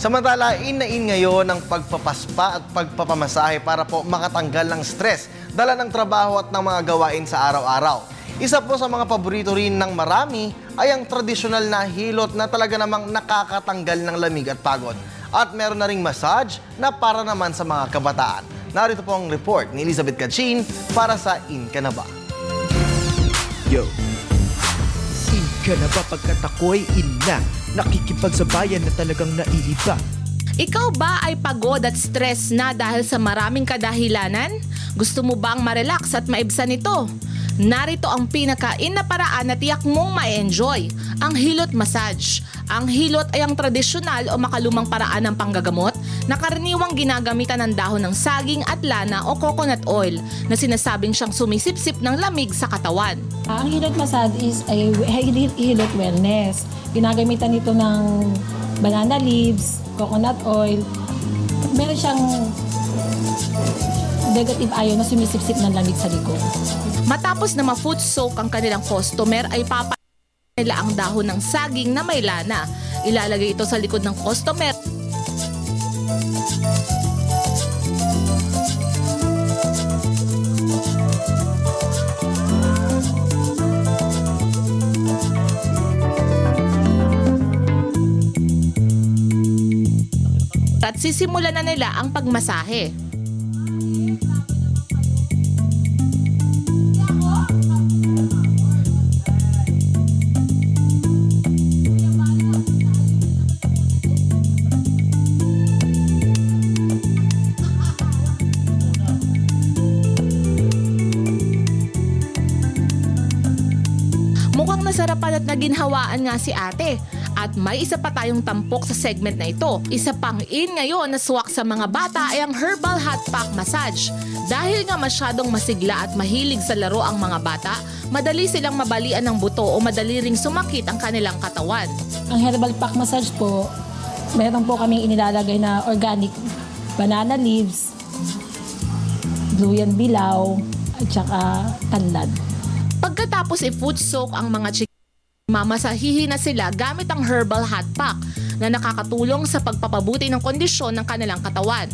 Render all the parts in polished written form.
Samantala, in ngayon ang pagpapaspa at pagpapamasahe para po makatanggal ng stress, dala ng trabaho at ng mga gawain sa araw-araw. Isa po sa mga paborito rin ng marami ay ang tradisyonal na hilot na talaga namang nakakatanggal ng lamig at pagod. At meron na ring massage na para naman sa mga kabataan. Narito po ang report ni Elizabeth Kachin para sa In Ka Na Ba? Yo! In ka na ba pagkat ako'y ina? Nakikipagsabayan na talagang naiiba. Ikaw ba ay pagod at stress na dahil sa maraming kadahilanan? Gusto mo bang ma-relax at maibsan ito? Narito ang pinaka-in na paraan na tiyak mong ma-enjoy, ang hilot massage. Ang hilot ay ang tradisyonal o makalumang paraan ng panggagamot na karaniwang ginagamitan ng dahon ng saging at lana o coconut oil na sinasabing siyang sumisipsip ng lamig sa katawan. Ang hilot massage is a hilot wellness. Ginagamitan ito ng banana leaves, coconut oil. Meron siyang negative ion na sumisipsip ng lamig sa likod. Matapos na ma-foot soak ang kanilang customer ay nila ang dahon ng saging na may lana. Ilalagay ito sa likod ng customer. At sisimulan na nila ang pagmasahe. Mukhang nasarapan at naginhawaan nga si ate. At may isa pa tayong tampok sa segment na ito. Isa pang in ngayon na swak sa mga bata ay ang herbal hot pack massage. Dahil nga masyadong masigla at mahilig sa laro ang mga bata, madali silang mabalian ng buto o madali ring sumakit ang kanilang katawan. Ang herbal pack massage po, meron po kaming inilalagay na organic banana leaves, bluyan bilaw, at saka tanlad. Pagkatapos i-foot soak ang mga chicken, mamasahihin na sila gamit ang herbal hot pack na nakakatulong sa pagpapabuti ng kondisyon ng kanilang katawan.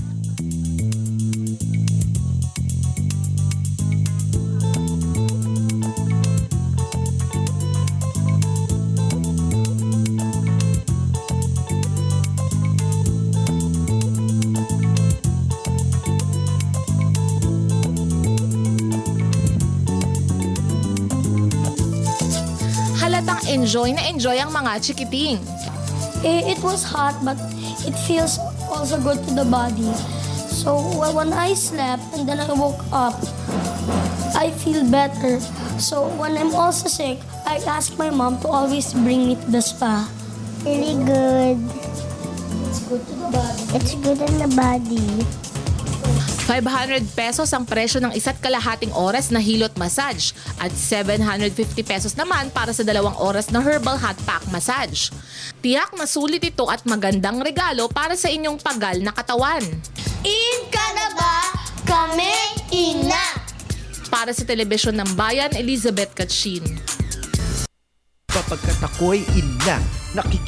Halatang enjoy na enjoy ang mga chikiting. It was hot, but it feels also good to the body. So when I slept and then I woke up, I feel better. So when I'm also sick, I ask my mom to always bring me to the spa. Really good. It's good to the body. It's good on the body. 500 pesos ang presyo ng 1.5 oras na hilot massage at 750 pesos naman para sa 2 oras na herbal hot pack massage. Tiyak na sulit ito at magandang regalo para sa inyong pagal na katawan. In ka na ba? Kami ina! Para sa Telebisyon ng Bayan, Elizabeth Kachin. Kapagkat ako'y ina, nakikipag